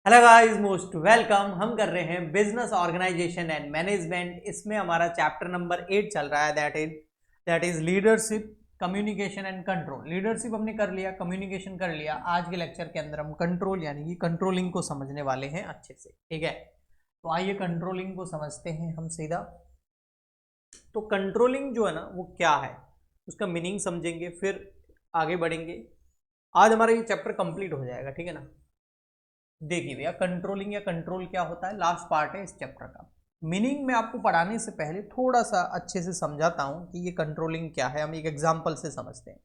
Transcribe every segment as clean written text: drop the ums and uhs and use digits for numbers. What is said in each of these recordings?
Hello guys, most welcome. हम कर रहे हैं बिजनेस ऑर्गेनाइजेशन एंड मैनेजमेंट। इसमें हमारा चैप्टर नंबर 8 चल रहा है, that is leadership, communication and control. Leadership हमने कर लिया, कम्युनिकेशन कर लिया। आज के लेक्चर के अंदर हम कंट्रोल यानी कि कंट्रोलिंग को समझने वाले हैं अच्छे से। ठीक है, तो आइए कंट्रोलिंग को समझते हैं हम सीधा। तो कंट्रोलिंग जो है ना वो क्या है, उसका मीनिंग समझेंगे, फिर आगे बढ़ेंगे। आज हमारा ये चैप्टर कंप्लीट हो जाएगा। ठीक है ना। देखिए भैया, कंट्रोलिंग या कंट्रोल क्या होता है, लास्ट पार्ट है इस चैप्टर का। मीनिंग में आपको पढ़ाने से पहले थोड़ा सा अच्छे से समझाता हूं कि ये कंट्रोलिंग क्या है। हम एक एग्जांपल से समझते हैं।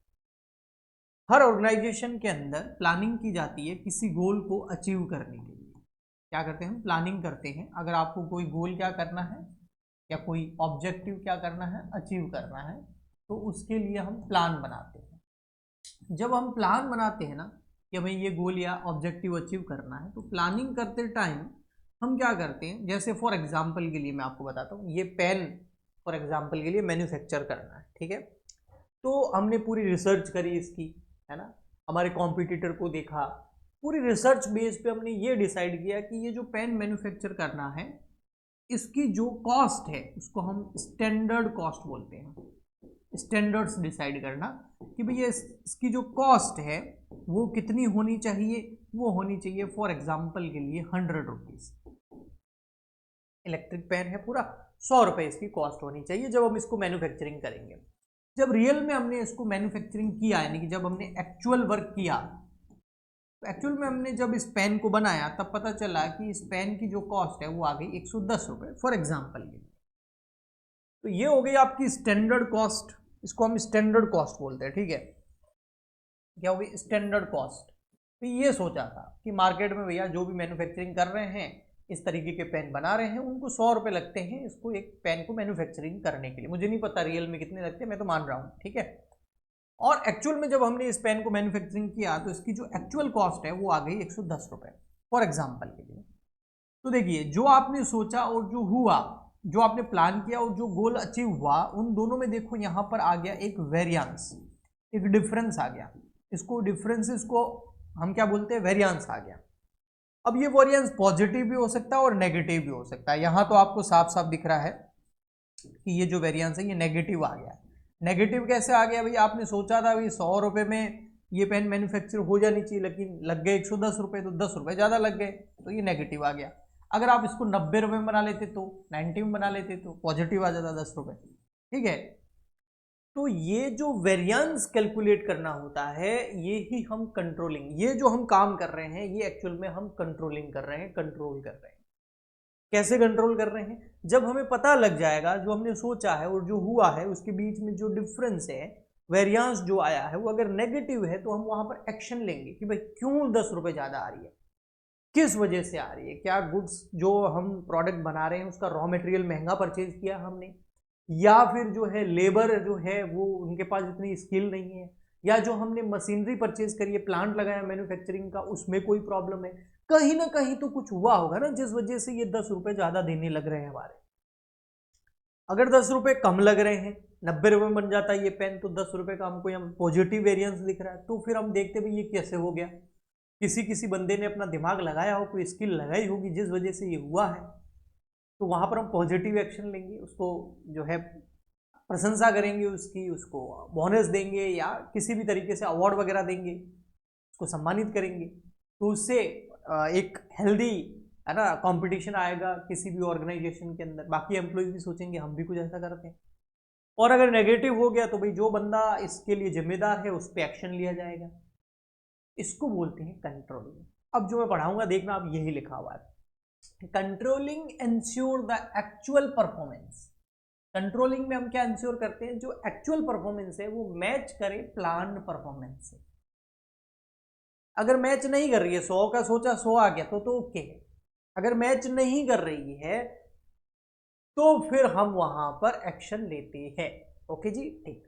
हर ऑर्गेनाइजेशन के अंदर प्लानिंग की जाती है किसी गोल को अचीव करने के लिए। क्या करते हैं हम, प्लानिंग करते हैं। अगर आपको कोई गोल क्या करना है या कोई ऑब्जेक्टिव क्या करना है, अचीव करना है, तो उसके लिए हम प्लान बनाते हैं। जब हम प्लान बनाते हैं ना कि हमें ये गोल या ऑब्जेक्टिव अचीव करना है, तो प्लानिंग करते टाइम हम क्या करते हैं, जैसे फॉर एग्जांपल के लिए मैं आपको बताता हूँ, ये पेन फॉर एग्जांपल के लिए मैन्युफैक्चर करना है। ठीक है, तो हमने पूरी रिसर्च करी इसकी, है ना। हमारे कॉम्पिटिटर को देखा, पूरी रिसर्च बेस पे हमने ये डिसाइड किया कि ये जो पेन मैन्युफैक्चर करना है, इसकी जो कॉस्ट है उसको हम स्टैंडर्ड कॉस्ट बोलते हैं। स्टैंडर्ड्स डिसाइड करना कि भैया इसकी जो कॉस्ट है वो कितनी होनी चाहिए। वो होनी चाहिए फॉर एग्जाम्पल के लिए 100 रुपीज। इलेक्ट्रिक पेन है, पूरा 100 रुपये इसकी कॉस्ट होनी चाहिए जब हम इसको मैन्युफैक्चरिंग करेंगे। जब रियल में हमने इसको मैन्युफैक्चरिंग किया, यानी कि जब हमने एक्चुअल वर्क किया, तो एक्चुअल में हमने जब इस पेन को बनाया तब पता चला कि इस पेन की जो कॉस्ट है वो आ गई 110 रुपये फॉर एग्जाम्पल के लिए। तो ये हो गई आपकी स्टैंडर्ड कॉस्ट, इसको हम स्टैंडर्ड कॉस्ट बोलते हैं। ठीक है, क्या होगी, स्टैंडर्ड कॉस्ट। तो ये सोचा था कि मार्केट में भैया जो भी मैन्युफैक्चरिंग कर रहे हैं, इस तरीके के पेन बना रहे हैं, उनको 100 रुपये लगते हैं इसको एक पेन को मैन्युफैक्चरिंग करने के लिए। मुझे नहीं पता रियल में कितने लगते हैं, मैं तो मान रहा हूँ। ठीक है, और एक्चुअल में जब हमने इस पेन को मैन्युफैक्चरिंग किया तो इसकी जो एक्चुअल कॉस्ट है वो आ गई 110 रुपये फॉर एग्जाम्पल के लिए। तो देखिए, जो आपने सोचा और जो हुआ, जो आपने प्लान किया और जो गोल अचीव हुआ, उन दोनों में देखो यहाँ पर आ गया एक वेरियांस, एक डिफरेंस आ गया। इसको डिफरेंसेस को हम क्या बोलते हैं, वेरियांस आ गया। अब ये वेरियांस पॉजिटिव भी हो सकता है और नेगेटिव भी हो सकता है। यहाँ तो आपको साफ साफ दिख रहा है कि ये जो वेरियांस है ये नेगेटिव आ गया। नेगेटिव कैसे आ गया भाई, आपने सोचा था भाई 100 रुपये में ये पेन मैन्युफैक्चर हो जानी चाहिए, लेकिन लग गए 110 रुपये, तो 10 रुपये ज़्यादा लग गए, तो ये नेगेटिव आ गया। अगर आप इसको 90 रुपये में बना लेते, तो 90 में बना लेते, तो पॉजिटिव आ जाता 10 रुपये। ठीक है, तो ये जो वेरिएंस कैलकुलेट करना होता है, ये ही हम कंट्रोलिंग, ये जो हम काम कर रहे हैं ये एक्चुअल में हम कंट्रोलिंग कर रहे हैं, कंट्रोल कर रहे हैं। कैसे कंट्रोल कर रहे हैं, जब हमें पता लग जाएगा जो हमने सोचा है और जो हुआ है उसके बीच में जो डिफरेंस है, वेरिएंस जो आया है, वो अगर नेगेटिव है तो हम वहां पर एक्शन लेंगे कि भाई क्यों 10 रुपये ज्यादा आ रही है, किस वजह से आ रही है। क्या गुड्स जो हम प्रोडक्ट बना रहे हैं उसका रॉ मटेरियल महंगा परचेज किया हमने, या फिर जो है लेबर जो है वो उनके पास इतनी स्किल नहीं है, या जो हमने मशीनरी परचेज करी है, प्लांट लगाया मैन्युफैक्चरिंग का, उसमें कोई प्रॉब्लम है। कहीं ना कहीं तो कुछ हुआ होगा ना जिस वजह से ये 10 रुपये ज्यादा देने लग रहे हैं हमारे। अगर 10 रुपये कम लग रहे हैं, 90 रुपये में बन जाता है ये पेन, तो 10 रुपये का हमको यहाँ पॉजिटिव वेरिएंस दिख रहा है। तो फिर हम देखते भाई ये कैसे हो गया, किसी किसी बंदे ने अपना दिमाग लगाया हो, कोई स्किल लगाई होगी जिस वजह से ये हुआ है। तो वहां पर हम पॉजिटिव एक्शन लेंगे, उसको जो है प्रशंसा करेंगे उसकी, उसको बोनस देंगे या किसी भी तरीके से अवार्ड वगैरह देंगे, उसको सम्मानित करेंगे। तो उससे एक हेल्दी, है ना, कंपटीशन आएगा किसी भी ऑर्गेनाइजेशन के अंदर। बाकी एम्प्लॉयज भी सोचेंगे हम भी कुछ ऐसा करते हैं। और अगर नेगेटिव हो गया तो भाई जो बंदा इसके लिए जिम्मेदार है उस पर एक्शन लिया जाएगा। इसको बोलते हैं कंट्रोलिंग। अब जो मैं पढ़ाऊंगा देखना, आप यही लिखा हुआ है, controlling ensure the actual performance. Controlling में हम क्या इंश्योर करते हैं, जो एक्चुअल परफॉर्मेंस है वो मैच करे प्लान परफॉर्मेंस से। अगर मैच नहीं कर रही है, 100 का सोचा 100 आ गया तो ओके है। अगर मैच नहीं कर रही है तो फिर हम वहां पर एक्शन लेते हैं। ओके जी, ठीक।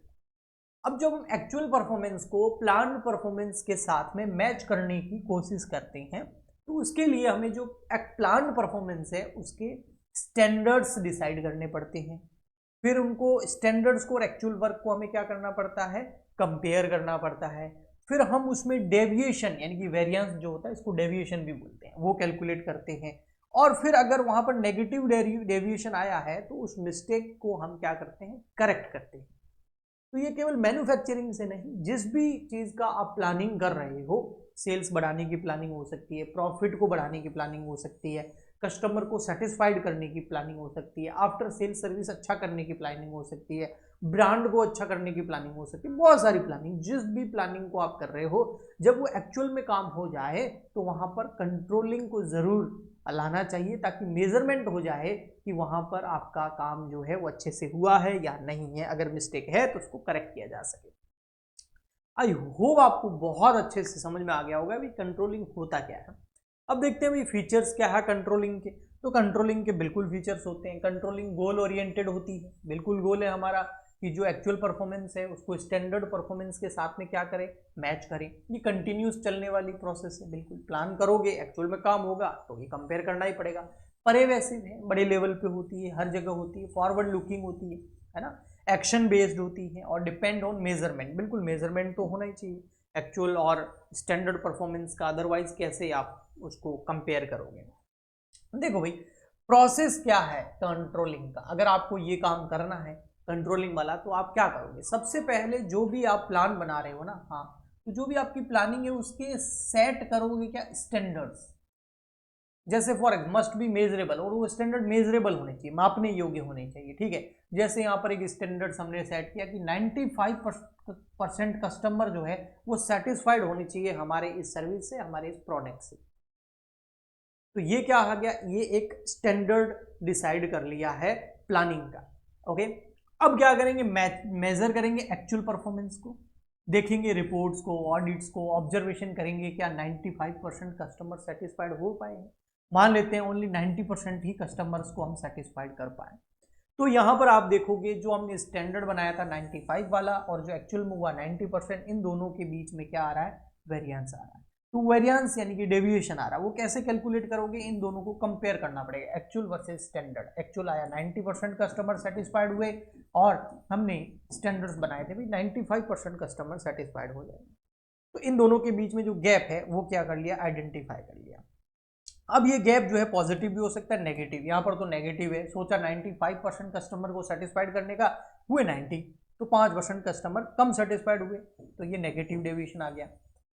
अब जब हम एक्चुअल परफॉर्मेंस को प्लान परफॉर्मेंस के साथ में मैच करने की कोशिश करते हैं, तो उसके लिए हमें जो प्लान परफॉर्मेंस है उसके स्टैंडर्ड्स डिसाइड करने पड़ते हैं। फिर उनको स्टैंडर्ड्स को और एक्चुअल वर्क को हमें क्या करना पड़ता है, कंपेयर करना पड़ता है। फिर हम उसमें डेविएशन यानी कि वेरिएंस जो होता है, इसको डेविएशन भी बोलते हैं, वो कैलकुलेट करते हैं। और फिर अगर वहां पर नेगेटिव डेविएशन आया है तो उस मिस्टेक को हम क्या करते हैं, करेक्ट करते हैं। तो ये केवल मैन्युफैक्चरिंग से नहीं, जिस भी चीज का आप प्लानिंग कर रहे हो, सेल्स बढ़ाने की प्लानिंग हो सकती है, प्रॉफिट को बढ़ाने की प्लानिंग हो सकती है, कस्टमर को सेटिस्फाइड करने की प्लानिंग हो सकती है, आफ्टर सेल सर्विस अच्छा करने की प्लानिंग हो सकती है, ब्रांड को अच्छा करने की प्लानिंग हो सकती है, बहुत सारी प्लानिंग। जिस भी प्लानिंग को आप कर रहे हो, जब वो एक्चुअल में काम हो जाए तो वहां पर कंट्रोलिंग को जरूर लाना चाहिए, ताकि मेजरमेंट हो जाए कि वहां पर आपका काम जो है वो अच्छे से हुआ है या नहीं है। अगर मिस्टेक है तो उसको करेक्ट किया जा सके। आई होप आपको बहुत अच्छे से समझ में आ गया होगा भी कंट्रोलिंग होता क्या है। अब देखते हैं भाई फीचर्स क्या है कंट्रोलिंग के। तो कंट्रोलिंग के बिल्कुल फीचर्स होते हैं। कंट्रोलिंग गोल ओरिएंटेड होती है, बिल्कुल गोल है हमारा कि जो एक्चुअल परफॉर्मेंस है उसको स्टैंडर्ड परफॉर्मेंस के साथ में क्या करें, मैच करें। ये कंटिन्यूस चलने वाली प्रोसेस है, बिल्कुल प्लान करोगे एक्चुअल में काम होगा तो ये कंपेयर करना ही पड़ेगा। परेवेसिव है, बड़े लेवल पे होती है, हर जगह होती है, फॉरवर्ड लुकिंग होती है ना, एक्शन बेस्ड होती है और डिपेंड ऑन मेजरमेंट। बिल्कुल मेजरमेंट तो होना ही चाहिए एक्चुअल और स्टैंडर्ड परफॉर्मेंस का, अदरवाइज कैसे आप उसको कंपेयर करोगे। देखो भाई प्रोसेस क्या है कंट्रोलिंग का, अगर आपको ये काम करना है कंट्रोलिंग वाला तो आप क्या करोगे। सबसे पहले जो भी आप प्लान बना रहे हो ना, हाँ, तो जो भी आपकी प्लानिंग है उसके सेट करोगे क्या, स्टैंडर्ड्स। जैसे फॉर मस्ट बी मेजरेबल, और वो स्टैंडर्ड मेजरेबल होने चाहिए, मापने योग्य होने चाहिए, ठीक है। जैसे यहाँ पर एक स्टैंडर्ड हमने सेट किया कि 95% कस्टमर जो है वो सेटिस्फाइड होने चाहिए हमारे इस सर्विस से, हमारे इस प्रोडक्ट से। तो ये क्या आ गया, ये एक स्टैंडर्ड डिसाइड कर लिया है प्लानिंग का। ओके, अब क्या करेंगे, मेजर करेंगे एक्चुअल परफॉर्मेंस को, देखेंगे रिपोर्ट्स को, ऑडिट्स को, ऑब्जर्वेशन करेंगे क्या 95% कस्टमर सेटिस्फाइड हो पाए। मान लेते हैं ओनली 90% ही कस्टमर्स को हम सेटिस्फाइड कर पाए। तो यहां पर आप देखोगे जो हमने स्टैंडर्ड बनाया था 95 वाला और जो एक्चुअल में हुआ 90%, इन दोनों के बीच में क्या आ रहा है, वेरिएंस आ रहा है। तो वेरिएंस यानी कि डेविएशन आ रहा है, वो कैसे कैलकुलेट करोगे, इन दोनों को कंपेयर करना पड़ेगा, एक्चुअल वर्सेस स्टैंडर्ड। एक्चुअल आया 90% कस्टमर सेटिस्फाइड हुए और हमने स्टैंडर्ड्स बनाए थे भी 95% कस्टमर सेटिस्फाइड हो जाएंगे। तो इन दोनों के बीच में जो गैप है वो क्या कर लिया, आइडेंटिफाई कर लिया। अब ये गैप जो है पॉजिटिव भी हो सकता है, नेगेटिव। यहाँ पर तो नेगेटिव है, सोचा 95% कस्टमर को सेटिस्फाइड करने का, हुए 90, तो 5% कस्टमर कम सेटिस्फाइड हुए, तो ये नेगेटिव डेविएशन आ गया।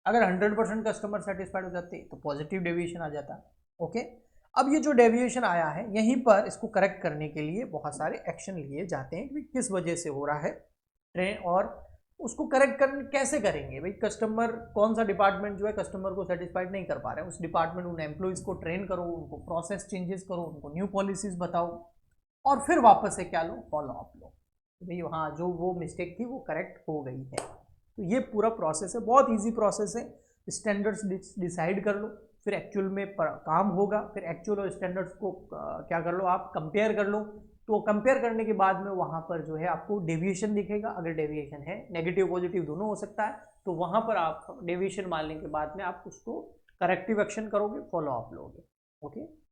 अगर 100% कस्टमर सेटिस्फाइड हो जाते तो पॉजिटिव डेविएशन आ जाता। ओके, अब ये जो डेविएशन आया है यहीं पर इसको करेक्ट करने के लिए बहुत सारे एक्शन लिए जाते हैं कि किस वजह से हो रहा है ट्रेन, और उसको करेक्ट करने कैसे करेंगे भाई। कस्टमर कौन सा डिपार्टमेंट जो है कस्टमर को सेटिस्फाइड नहीं कर पा रहे हैं, उस डिपार्टमेंट उन एम्प्लॉइज को ट्रेन करो, उनको प्रोसेस चेंजेस करो, उनको न्यू पॉलिसीज बताओ, और फिर वापस से क्या लो, फॉलो अप लो भाई, हाँ जो वो मिस्टेक थी वो करेक्ट हो गई है। तो ये पूरा प्रोसेस है, बहुत ईजी प्रोसेस है। स्टैंडर्ड्स डिसाइड कर लो, फिर एक्चुअल में काम होगा, फिर एक्चुअल और स्टैंडर्ड्स को क्या कर लो, आप कंपेयर कर लो। तो कंपेयर करने के बाद में वहां पर जो है आपको डेविएशन दिखेगा, अगर डेविएशन है, नेगेटिव पॉजिटिव दोनों हो सकता है, तो वहां पर आप डेविएशन मानने के बाद में आप उसको करेक्टिव एक्शन करोगे, फॉलो अप लोगे। ओके,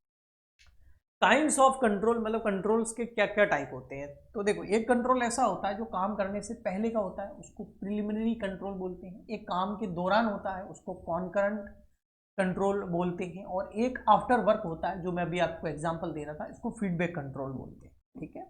टाइप्स ऑफ कंट्रोल, मतलब कंट्रोल्स के क्या क्या टाइप होते हैं। तो देखो एक कंट्रोल ऐसा होता है जो काम करने से पहले का होता है, उसको प्रिलिमिनरी कंट्रोल बोलते हैं। एक काम के दौरान होता है, उसको कॉन्करेंट कंट्रोल बोलते हैं। और एक आफ्टर वर्क होता है, जो मैं अभी आपको एग्जांपल दे रहा था, इसको फीडबैक कंट्रोल बोलते हैं, ठीक है।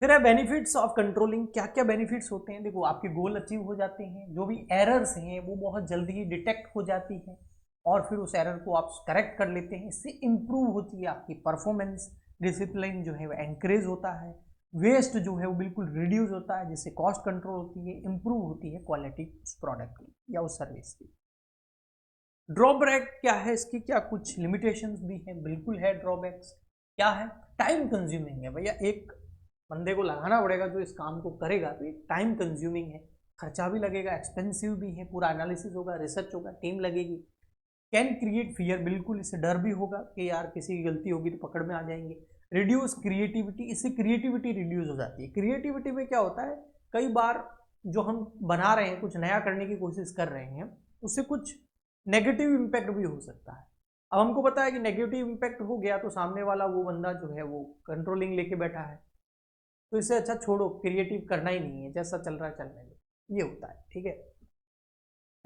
फिर है बेनिफिट्स ऑफ कंट्रोलिंग, क्या क्या बेनिफिट्स होते हैं। देखो आपके गोल अचीव हो जाते हैं, जो भी एरर्स हैं वो बहुत जल्दी ही डिटेक्ट हो जाती हैं, और फिर उस एरर को आप करेक्ट कर लेते हैं, इससे इंप्रूव होती है आपकी परफॉर्मेंस, डिसिप्लिन जो है वो एनकरेज होता है, वेस्ट जो है वो बिल्कुल रिड्यूस होता है, जिससे कॉस्ट कंट्रोल होती है, इंप्रूव होती है क्वालिटी उस प्रोडक्ट की या उस सर्विस की। ड्रॉबैक क्या है इसकी, क्या कुछ लिमिटेशंस भी हैं, बिल्कुल है। ड्रॉबैक्स क्या है, टाइम कंज्यूमिंग है भैया, एक बंदे को लगाना पड़ेगा जो इस काम को करेगा, तो ये टाइम कंज्यूमिंग है, खर्चा भी लगेगा, एक्सपेंसिव भी है, पूरा एनालिसिस होगा, रिसर्च होगा, टीम लगेगी। कैन क्रिएट फियर, बिल्कुल इससे डर भी होगा कि यार किसी की गलती होगी तो पकड़ में आ जाएंगे। रिड्यूस क्रिएटिविटी, इससे क्रिएटिविटी रिड्यूस हो जाती है। क्रिएटिविटी में क्या होता है, कई बार जो हम बना रहे हैं, कुछ नया करने की कोशिश कर रहे हैं, उससे कुछ नेगेटिव इम्पैक्ट भी हो सकता है। अब हमको पता है कि नेगेटिव इम्पैक्ट हो गया तो सामने वाला वो बंदा जो है वो कंट्रोलिंग लेके बैठा है, तो इससे अच्छा छोड़ो, क्रिएटिव करना ही नहीं है, जैसा चल रहा है चलने दो, ये होता है, ठीक है।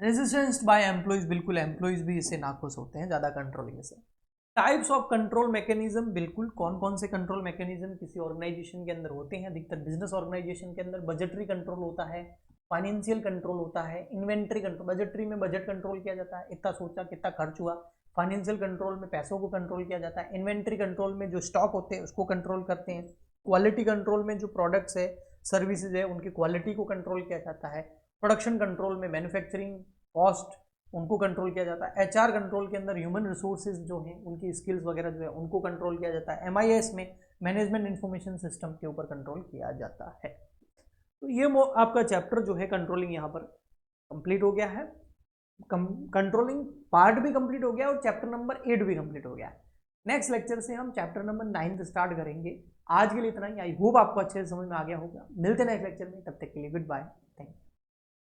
रेजिस्टेंस बाय एम्प्लॉइज, बिल्कुल एम्प्लॉइज भी इससे नाखुश होते हैं ज़्यादा कंट्रोलिंग से। टाइप्स ऑफ कंट्रोल मैकेनिज्म, बिल्कुल कौन कौन से कंट्रोल मैकेनिज्म किसी ऑर्गेनाइजेशन के अंदर होते हैं, अधिकतर बिजनेस ऑर्गेनाइजेशन के अंदर बजटरी कंट्रोल होता है, फाइनेंशियल कंट्रोल होता है, इन्वेंट्री कंट्रोल, बजटरी में बजट कंट्रोल किया जाता है, इतना सोचा कितना खर्च हुआ, फाइनेंशियल कंट्रोल में पैसों को कंट्रोल किया जाता है, इन्वेंट्री कंट्रोल में जो स्टॉक होते हैं उसको कंट्रोल करते हैं, क्वालिटी कंट्रोल में जो प्रोडक्ट्स है सर्विसेज है उनकी क्वालिटी को कंट्रोल किया जाता है, प्रोडक्शन कंट्रोल में मैन्युफैक्चरिंग कॉस्ट उनको कंट्रोल किया जाता है, एचआर कंट्रोल के अंदर ह्यूमन रिसोर्सेज जो हैं उनकी स्किल्स वगैरह जो है उनको कंट्रोल किया जाता है, एमआईएस में मैनेजमेंट इंफॉर्मेशन सिस्टम के ऊपर कंट्रोल किया जाता है। तो ये आपका चैप्टर जो है कंट्रोलिंग यहाँ पर कंप्लीट हो गया है, कंट्रोलिंग पार्ट भी कंप्लीट हो गया और चैप्टर नंबर 8 भी कंप्लीट हो गया है। नेक्स्ट लेक्चर से हम चैप्टर नंबर 9 स्टार्ट करेंगे। आज के लिए इतना ही, आई होप आपको अच्छे से समझ में आ गया होगा। मिलते हैं नेक्स्ट लेक्चर में, तब तक के लिए गुड बाय, थैंक यू।